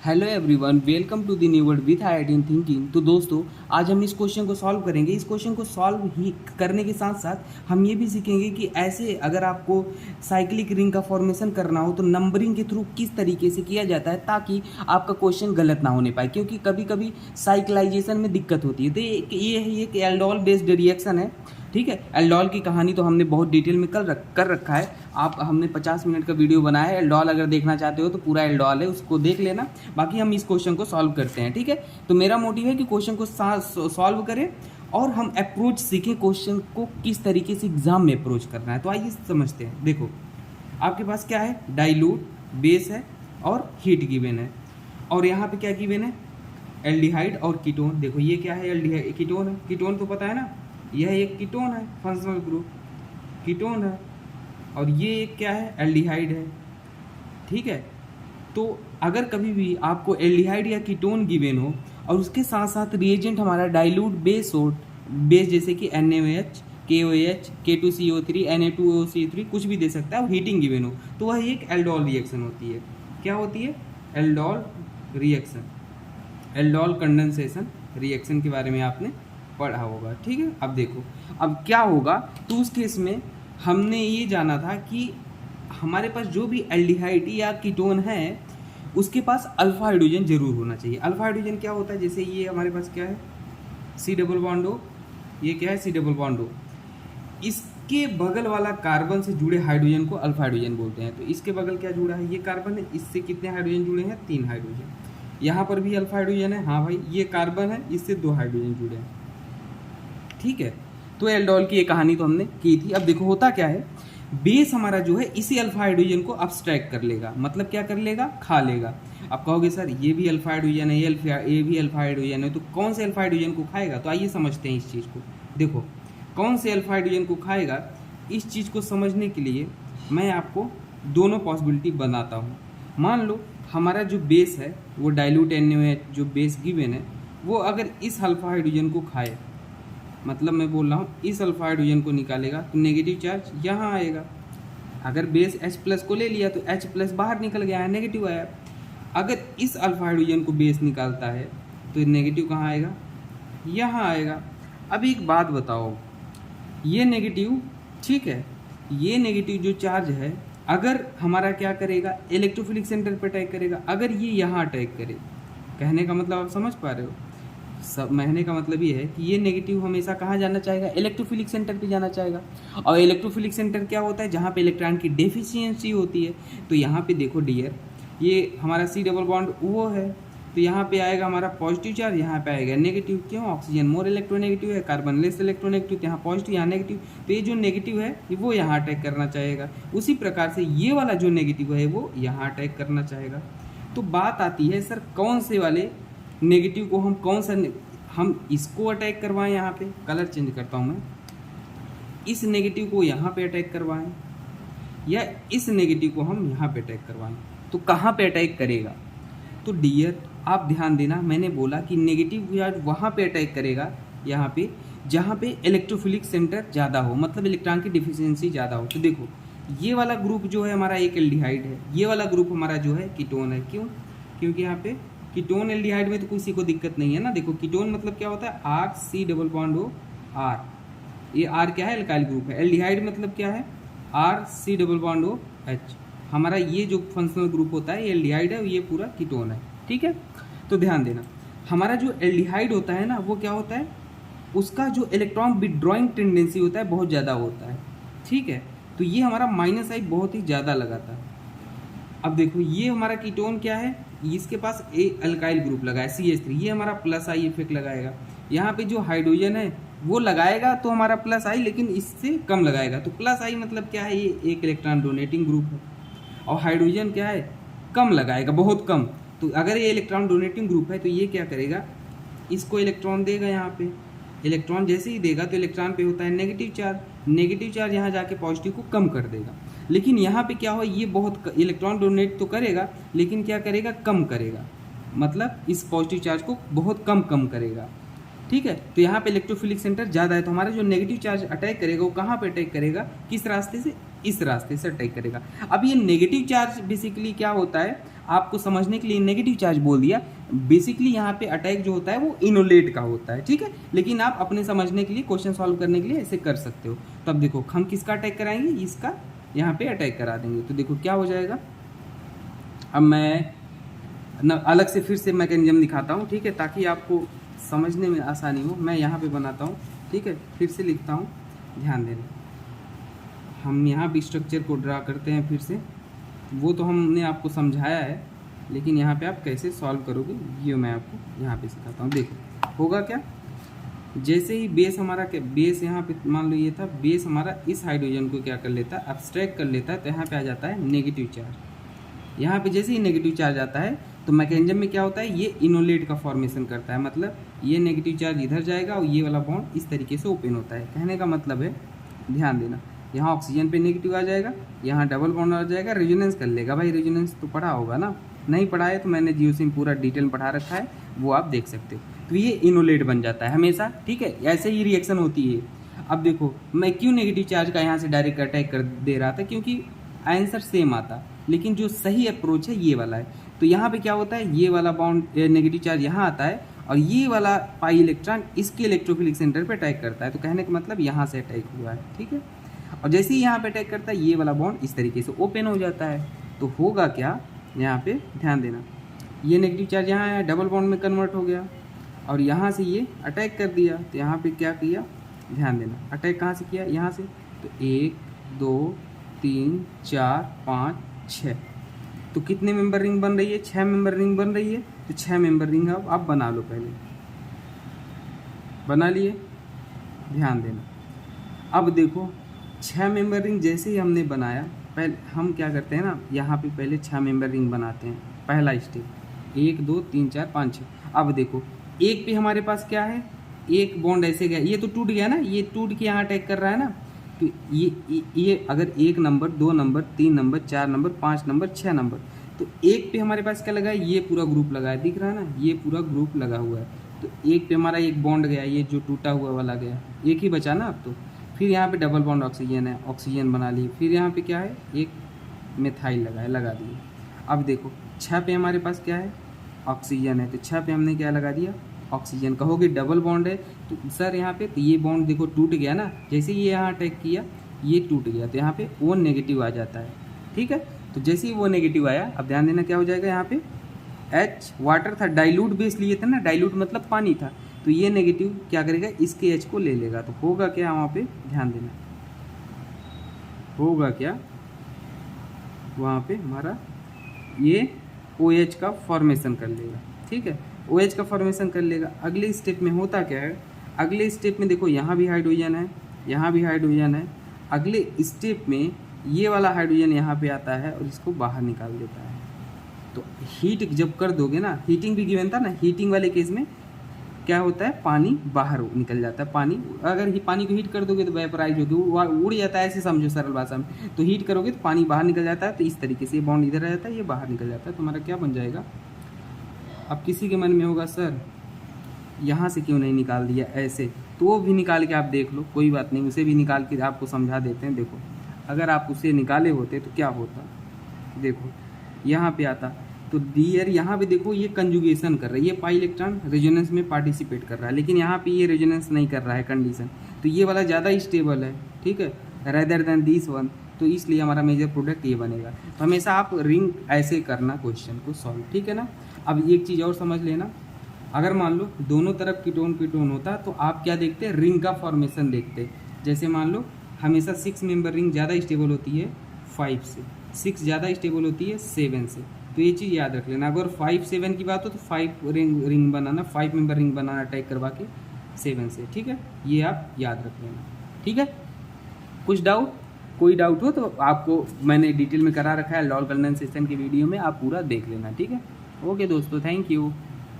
Hello everyone, welcome to the new world with IIT thinking. तो दोस्तों, आज हम इस क्वेश्चन को सॉल्व करेंगे। इस क्वेश्चन को सॉल्व ही करने के साथ साथ हम ये भी सीखेंगे कि ऐसे अगर आपको साइक्लिक रिंग का फॉर्मेशन करना हो तो नंबरिंग के थ्रू किस तरीके से किया जाता है ताकि आपका क्वेश्चन गलत ना होने पाए, क्योंकि कभी कभी साइक्लाइजेशन में दिक्कत होती है। तो ये है एक एल्डोल बेस्ड रिएक्शन है, ठीक है। एल्डोल की कहानी तो हमने बहुत डिटेल में कर रखा है। हमने 50 मिनट का वीडियो बनाया है। एल्डोल अगर देखना चाहते हो तो पूरा एल्डोल है, उसको देख लेना। बाकी हम इस क्वेश्चन को सॉल्व करते हैं, ठीक है। तो मेरा मोटिव है कि क्वेश्चन को सॉल्व करें और हम अप्रोच सीखें क्वेश्चन को किस तरीके से एग्जाम में अप्रोच करना है। तो आइए समझते हैं। देखो, आपके पास क्या है, डाइल्यूट, बेस है और हीट गिवन है। और यहाँ पे क्या गिवन है, एल्डिहाइड और कीटोन। देखो ये क्या है, एल्डिहाइड कीटोन है। कीटोन तो पता है ना, यह एक कीटोन है, फंक्शनल ग्रुप कीटोन है। और ये एक क्या है, एल्डिहाइड है, ठीक है। तो अगर कभी भी आपको एल्डिहाइड या कीटोन गिवन हो और उसके साथ साथ रिएजेंट हमारा डाइल्यूट बेस हो, बेस जैसे कि NaOH, KOH, K2CO3, Na2O3 कुछ भी दे सकता है, और हीटिंग गिवन हो, तो वह एक एल्डोल रिएक्शन होती है। क्या होती है, aldol reaction. Aldol condensation reaction के बारे में आपने पढ़ा होगा, ठीक है। अब देखो, अब क्या होगा, तो उस केस में हमने ये जाना था कि हमारे पास जो भी एल्डिहाइड या कीटोन है उसके पास अल्फा हाइड्रोजन जरूर होना चाहिए। अल्फा हाइड्रोजन क्या होता है, जैसे ये हमारे पास क्या है, C डबल बॉन्ड O, ये क्या है, C डबल बॉन्ड O। इसके बगल वाला कार्बन से जुड़े हाइड्रोजन को अल्फा हाइड्रोजन बोलते हैं। तो इसके बगल क्या जुड़ा है, ये कार्बन है, इससे कितने हाइड्रोजन जुड़े हैं, 3 हाइड्रोजन। यहाँ पर भी अल्फा हाइड्रोजन है, हाँ भाई, ये कार्बन है, इससे 2 हाइड्रोजन जुड़े हैं, ठीक है। तो एल्डोल की ये कहानी तो हमने की थी। अब देखो होता क्या है, बेस हमारा जो है इसी अल्फा हाइड्रोजन को अब्स्ट्रैक्ट कर लेगा, मतलब क्या कर लेगा, खा लेगा। आप कहोगे सर ये भी अल्फा हाइड्रोजन है, ये भी अल्फा हाइड्रोजन है, तो कौन से अल्फा हाइड्रोजन को खाएगा। तो आइए समझते हैं इस चीज़ को। देखो, कौन से अल्फा हाइड्रोजन को खाएगा, इस चीज़ को समझने के लिए मैं आपको दोनों पॉसिबिलिटी बनाता हूँ। मान लो हमारा जो बेस है वो डाइल्यूट NaOH जो बेस गिवन है, वो अगर इस अल्फा हाइड्रोजन को खाए, मतलब मैं बोल रहा हूँ इस अल्फा हाइड्रोजन को निकालेगा तो नेगेटिव चार्ज यहाँ आएगा। अगर बेस H+ को ले लिया तो H+ बाहर निकल गया है, नेगेटिव आया। अगर इस अल्फा हाइड्रोजन को बेस निकालता है तो नेगेटिव कहाँ आएगा, यहाँ आएगा। अब एक बात बताओ, ये नेगेटिव, ठीक है, ये नेगेटिव जो चार्ज है अगर हमारा क्या करेगा, इलेक्ट्रोफिलिक सेंटर पर अटैक करेगा। अगर ये यहाँ अटैक करे, कहने का मतलब आप समझ पा रहे हो, सब कहने का मतलब ये है कि ये नेगेटिव हमेशा कहाँ जाना चाहेगा, इलेक्ट्रोफिलिक सेंटर पे जाना चाहेगा। और इलेक्ट्रोफिलिक सेंटर क्या होता है, जहाँ पे इलेक्ट्रॉन की डेफिशिएंसी होती है। तो यहाँ पे देखो डियर, ये हमारा C डबल बॉन्ड वो है, तो यहाँ पे आएगा हमारा पॉजिटिव चार्ज, यहाँ पे आएगा नेगेटिव। क्यों, ऑक्सीजन मोर इलेक्ट्रोनेगेटिव है, कार्बन लेस इलेक्ट्रोनेगेटिव, तो यहाँ पॉजिटिव यहाँ नेगेटिव। तो ये जो नेगेटिव है वो यहाँ अटैक करना चाहेगा। उसी प्रकार से ये वाला जो नेगेटिव है वो यहाँ अटैक करना चाहेगा। तो बात आती है सर कौन से वाले नेगेटिव को हम इसको अटैक करवाएं, यहाँ पे कलर चेंज करता हूँ मैं, इस नेगेटिव को यहाँ पे अटैक करवाएं या इस नेगेटिव को हम यहाँ पे अटैक करवाएं, तो कहाँ पे अटैक करेगा। तो डियर आप ध्यान देना, मैंने बोला कि नेगेटिव चार्ज वहाँ पे अटैक करेगा, यहाँ पे जहाँ पे इलेक्ट्रोफिलिक सेंटर ज़्यादा हो, मतलब इलेक्ट्रॉन की डिफिशियंसी ज़्यादा हो। तो देखो ये वाला ग्रुप जो है हमारा एक एल्डिहाइड है, ये वाला ग्रुप हमारा जो है कीटोन है। क्यों, क्योंकि यहाँ पे कीटोन एल्डिहाइड में तो किसी को दिक्कत नहीं है ना। देखो कीटोन मतलब क्या होता है, R C double bond O R, ये R क्या है, एल्काइल ग्रुप है। एल्डिहाइड मतलब क्या है, R C double bond O H। हमारा ये जो फंक्शनल ग्रुप होता है ये एल्डिहाइड है, ये पूरा कीटोन है, ठीक है। तो ध्यान देना, हमारा जो एल्डिहाइड होता है ना वो क्या होता है, उसका जो इलेक्ट्रॉन विड्रॉइंग टेंडेंसी होता है बहुत ज़्यादा होता है, ठीक है। तो ये हमारा -I बहुत ही ज़्यादा लगाता है। अब देखो ये हमारा कीटोन क्या है, इसके पास अल्काइल ग्रुप लगा है CH3, ये हमारा +I इफेक्ट लगाएगा। यहाँ पे जो हाइड्रोजन है वो लगाएगा तो हमारा +I, लेकिन इससे कम लगाएगा। तो +I मतलब क्या है, ये एक इलेक्ट्रॉन डोनेटिंग ग्रुप है, और हाइड्रोजन क्या है, कम लगाएगा, बहुत कम। तो अगर ये इलेक्ट्रॉन डोनेटिंग ग्रुप है तो ये क्या करेगा, इसको इलेक्ट्रॉन देगा। यहाँ पे इलेक्ट्रॉन जैसे ही देगा तो इलेक्ट्रॉन पे होता है नेगेटिव चार्ज, नेगेटिव चार्ज यहाँ जाके पॉजिटिव को कम कर देगा। लेकिन यहाँ पे क्या हो, ये बहुत इलेक्ट्रॉन डोनेट तो करेगा लेकिन क्या करेगा, कम करेगा, मतलब इस पॉजिटिव चार्ज को बहुत कम करेगा, ठीक है। तो यहाँ पे इलेक्ट्रोफिलिक सेंटर ज़्यादा है, तो हमारा जो नेगेटिव चार्ज अटैक करेगा वो कहाँ पे अटैक करेगा, किस रास्ते से, इस रास्ते से अटैक करेगा। अब ये नेगेटिव चार्ज बेसिकली क्या होता है, आपको समझने के लिए नेगेटिव चार्ज बोल दिया। बेसिकली यहाँ पे अटैक जो होता है वो इनोलेट का होता है, ठीक है, लेकिन आप अपने समझने के लिए, क्वेश्चन सॉल्व करने के लिए ऐसे कर सकते हो। तो अब देखो हम किसका अटैक कराएंगे, इसका यहाँ पे अटैक करा देंगे। तो देखो क्या हो जाएगा, अब मैं अलग से फिर से मैकेनिज्म दिखाता हूँ, ठीक है, ताकि आपको समझने में आसानी हो। मैं यहाँ पे बनाता हूँ, ठीक है, फिर से लिखता हूँ, ध्यान देना। हम यहाँ भी स्ट्रक्चर को ड्रा करते हैं फिर से, वो तो हमने आपको समझाया है, लेकिन यहाँ पे आप कैसे सॉल्व करोगे ये मैं आपको यहाँ पे सिखाता हूँ। देखो होगा क्या, जैसे ही बेस हमारा क्या, बेस यहाँ पे मान लो ये था, बेस हमारा इस हाइड्रोजन को क्या कर लेता है, अब्स्ट्रैक्ट कर लेता है, तो यहाँ पे आ जाता है नेगेटिव चार्ज। यहाँ पे जैसे ही नेगेटिव चार्ज आता है तो मैकेनिज्म में क्या होता है, ये इनोलेट का फॉर्मेशन करता है, मतलब ये नेगेटिव चार्ज इधर जाएगा और ये वाला बॉन्ड इस तरीके से ओपन होता है। कहने का मतलब है, ध्यान देना, यहाँ ऑक्सीजन पे नेगेटिव आ जाएगा, यहाँ डबल बॉन्ड आ जाएगा, रेजोनेंस कर लेगा। भाई रेजोनेंस तो पढ़ा होगा ना, नहीं पढ़ा है तो मैंने जियोसिम पूरा डिटेल पढ़ा रखा है, वो आप देख सकते हो। तो ये इनोलेट बन जाता है हमेशा, ठीक है, ऐसे ही रिएक्शन होती है। अब देखो मैं क्यों नेगेटिव चार्ज का यहाँ से डायरेक्ट अटैक कर दे रहा था, क्योंकि आंसर सेम आता, लेकिन जो सही अप्रोच है ये वाला है। तो यहाँ पे क्या होता है, ये वाला बॉन्ड नेगेटिव चार्ज यहाँ आता है और ये वाला पाई इलेक्ट्रॉन इसके इलेक्ट्रोफिलिक सेंटर पे अटैक करता है। तो कहने का मतलब यहाँ से अटैक हुआ है, ठीक है। और जैसे ही यहाँ पे अटैक करता है ये वाला बॉन्ड इस तरीके से ओपन हो जाता है। तो होगा क्या, यहाँ पे ध्यान देना, ये नेगेटिव चार्ज यहाँ है, डबल बॉन्ड में कन्वर्ट हो गया और यहाँ से ये अटैक कर दिया। तो यहाँ पे क्या किया, ध्यान देना, अटैक कहाँ से किया, यहाँ से। तो 1 2 3 4 5 6, तो कितने मेंबर रिंग बन रही है, 6 मेंबर रिंग बन रही है। तो 6 मेंबर रिंग अब आप बना लो, पहले बना लिए, ध्यान देना। अब देखो 6 मेंबर रिंग जैसे ही हमने बनाया, पहले हम क्या करते हैं ना, यहाँ पे पहले 6 मेंबर रिंग बनाते हैं, पहला स्टेप, 1 2 3 4 5 6। अब देखो एक पे हमारे पास क्या है, एक बॉन्ड ऐसे गया, ये तो टूट गया ना, ये टूट के यहाँ अटैक कर रहा है ना। तो ये अगर 1 number 2 number 3 number 4 number 5 number 6 number, तो एक पे हमारे पास क्या लगा है, ये पूरा ग्रुप लगा है, दिख रहा है ना, ये पूरा ग्रुप लगा हुआ है। तो एक पे हमारा एक बॉन्ड गया, ये जो टूटा हुआ वाला गया, एक ही बचा ना अब तो। फिर यहाँ पे डबल बॉन्ड ऑक्सीजन है, ऑक्सीजन बना लिए। फिर यहाँ पे क्या है, एक मिथाइल लगा दिए। अब देखो 6 पे हमारे पास क्या है, ऑक्सीजन है, तो 6 पे हमने क्या लगा दिया, ऑक्सीजन। कहोगे डबल बॉन्ड है तो सर यहाँ पे, तो ये बॉन्ड देखो टूट गया ना, जैसे ये यहाँ अटैक किया ये टूट गया, तो यहाँ पे O नेगेटिव आ जाता है, ठीक है। तो जैसे ही वो नेगेटिव आया, अब ध्यान देना क्या हो जाएगा, यहाँ पे H वाटर था, डाइल्यूट बेस लिए थे ना, डाइल्यूट मतलब पानी था, तो ये नेगेटिव क्या करेगा, इसके H को ले लेगा। तो होगा क्या वहाँ पे, ध्यान देना, होगा क्या वहाँ पे हमारा ये OH का फॉर्मेशन कर लेगा, ठीक है, OH का फॉर्मेशन कर लेगा। अगले स्टेप में होता क्या है, अगले स्टेप में देखो यहाँ भी हाइड्रोजन है, यहाँ भी हाइड्रोजन है। अगले स्टेप में ये वाला हाइड्रोजन यहाँ पे आता है और इसको बाहर निकाल देता है। तो हीट जब कर दोगे ना, हीटिंग भी गिवन था ना, हीटिंग वाले केस में क्या होता है, पानी बाहर निकल जाता है। पानी अगर पानी को हीट कर दोगे तो वेपराइज होगी, वो उड़ जाता है, ऐसे समझो सरल भाषा में। तो हीट करोगे तो पानी बाहर निकल जाता है, तो इस तरीके से ये बॉन्ड इधर आ जाता है, ये बाहर निकल जाता है। तुम्हारा क्या बन जाएगा। अब किसी के मन में होगा सर यहाँ से क्यों नहीं निकाल दिया ऐसे, तो वो भी निकाल के आप देख लो, कोई बात नहीं, उसे भी निकाल के आपको समझा देते हैं। देखो अगर आप उसे निकाले होते तो क्या होता, देखो यहाँ पे आता तो डियर, यहाँ पे देखो ये कंजुगेशन कर रहा है, ये पाई इलेक्ट्रॉन रेजोनेंस में पार्टिसिपेट कर रहा है, लेकिन यहाँ पे ये रेजोनेंस नहीं कर रहा है कंडीशन, तो ये वाला ज़्यादा स्टेबल है, ठीक है, रेदर देन दिस वन। तो इसलिए हमारा मेजर प्रोडक्ट ये बनेगा। तो हमेशा आप रिंग ऐसे करना क्वेश्चन को सॉल्व, ठीक है ना। अब एक चीज़ और समझ लेना, अगर मान लो दोनों तरफ कीटोन होता तो आप क्या देखते, रिंग का फॉर्मेशन देखते। जैसे मान लो हमेशा 6 मेंबर रिंग ज़्यादा स्टेबल होती है 5 से, 6 ज़्यादा स्टेबल होती है 7 से। तो ये चीज़ याद रख लेना, अगर 5 7 की बात हो तो 5 रिंग बनाना, 5 मेंबर रिंग बनाना अटैक करवा के 7 से, ठीक है, ये आप याद रख लेना, ठीक है। कुछ डाउट, कोई डाउट हो तो आपको मैंने डिटेल में करा रखा है लॉल कंडेंसेशन की वीडियो में, आप पूरा देख लेना, ठीक है। ओके दोस्तों, थैंक यू।